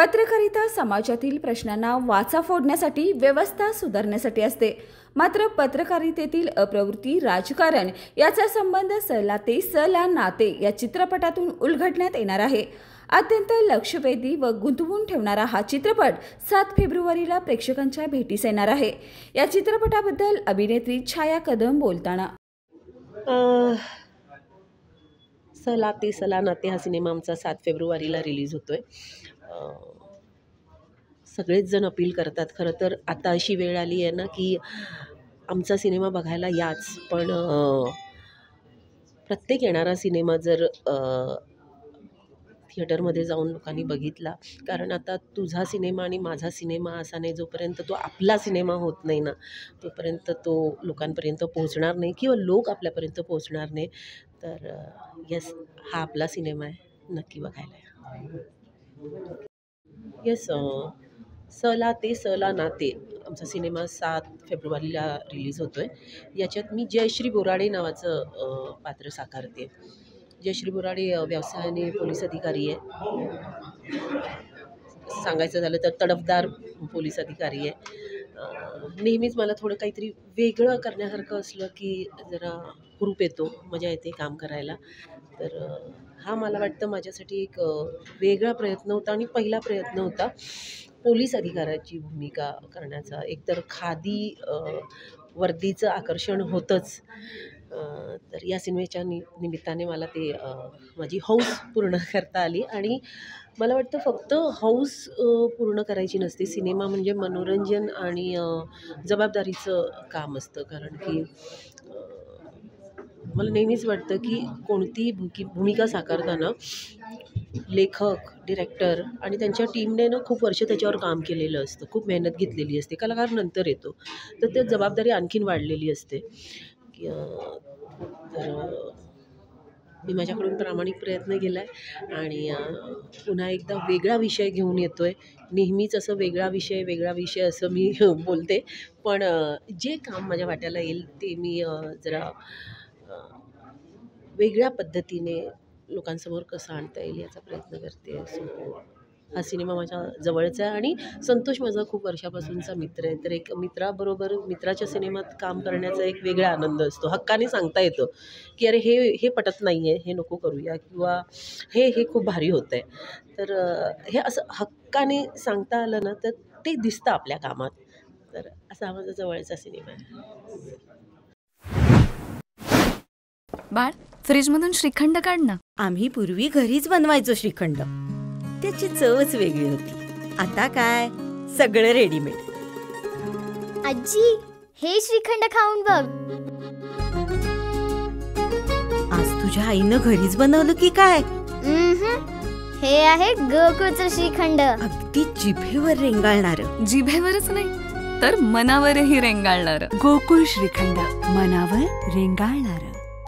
पत्रकारिता समाजातील प्रश्नांना वाचा फोडण्यासाठी, व्यवस्था सुधारण्यासाठी असते. मात्र पत्रकारितेतील अप्रवृत्ती, राजकारण याचा संबंध सला ते सला नाते या चित्रपटातून उलगडण्यात येणार आहे. अत्यंत लक्षवेधी व गुंतवून ठेवणारा हा चित्रपट 7 फेब्रुवारीला प्रेक्षकांच्या भेटीस येणार आहे. या चित्रपटाबद्दल अभिनेत्री छाया कदम बोलताना, सला ते सला नाते हा सिनेमा आमचा 7 फेब्रुवारीला रिलीज होतोय. सगळेच जण अपील करतात. खरं तर आता अशी वेळ आली आहे ना की आमचा सिनेमा बघायला याच, पण प्रत्येक येणारा सिनेमा जर थिएटरमध्ये जाऊन लोकांनी बघितला, कारण आता तुझा सिनेमा आणि माझा सिनेमा असा नाही, जोपर्यंत तो आपला सिनेमा होत नाही ना तोपर्यंत तो लोकांपर्यंत पोहोचणार नाही किंवा लोक आपल्यापर्यंत पोहोचणार नाही. तर येस, हा आपला सिनेमा आहे, नक्की बघायला या. येस, सला ते सला नाते आमचा सिनेमा 7 फेब्रुवारीला रिलीज होतो आहे. याच्यात मी जयश्री बोराडे नावाचं पात्र साकारते. जयश्री बोराडे व्यवसायाने पोलीस अधिकारी आहे. सांगायचं झालं तर तडफदार पोलीस अधिकारी आहे. नेहमीच मला थोडं काहीतरी वेगळं करण्यासारखं असलं की जरा हुरूप येतो, मजा येते काम करायला. तर हा मला वाटतं माझ्यासाठी एक वेगळा प्रयत्न होता आणि पहिला प्रयत्न होता पोलीस अधिकाऱ्याची भूमिका करण्याचा. एकतर खादी वर्दीचं आकर्षण होतंच, तर या सिनेमेच्या निमित्ताने मला ते माझी हौस पूर्ण करता आली. आणि मला वाटतं फक्त हौस पूर्ण करायची नसते, सिनेमा म्हणजे मनोरंजन आणि जबाबदारीचं काम असतं. कारण की मला नेहमीच वाटतं की कोणतीही भूमिका साकारताना लेखक, डिरेक्टर आणि त्यांच्या टीमने ना खूप वर्ष त्याच्यावर काम केलेलं असतं, खूप मेहनत घेतलेली असते. कलाकार नंतर येतो, तर ते जबाबदारी आणखीन वाढलेली असते. तर मी माझ्याकडून प्रामाणिक प्रयत्न केला आहे आणि पुन्हा एकदा वेगळा विषय घेऊन येतो आहे. नेहमीच असं वेगळा विषय असं मी बोलते, पण जे काम माझ्या वाट्याला येईल ते मी जरा वेगळ्या पद्धतीने लोकांसमोर कसं आणता येईल याचा प्रयत्न करते. सो हा सिनेमा माझ्या जवळचा आहे आणि संतोष माझा खूप वर्षापासूनचा मित्र आहे. तर एक मित्राबरोबर मित्राच्या सिनेमात काम करण्याचा एक वेगळा आनंद असतो. हक्काने सांगता येतं की अरे हे पटत नाही आहे, हे नको करूया, किंवा हे खूप भारी होतं आहे. तर हे असं हक्काने सांगता आलं ना तर ते दिसतं आपल्या कामात. तर असा हा माझा जवळचा सिनेमा आहे. बाळ, फ्रीजमधून श्रीखंड काढ ना. आम्ही पूर्वी घरीच बनवायचो श्रीखंड, त्याची चवच वेगळी होती. आता काय सगळं रेडीमेड. आजी, हे श्रीखंड खाऊन बघ. आज तुझ्या आईनं घरीच बनवलं की काय? हे आहे गोकुळचं श्रीखंड. अगदी जिभेवर रेंगाळणार. जिभेवरच नाही तर मनावरही रेंगाळणार. गोकुळ श्रीखंड, मनावर रेंगाळणार.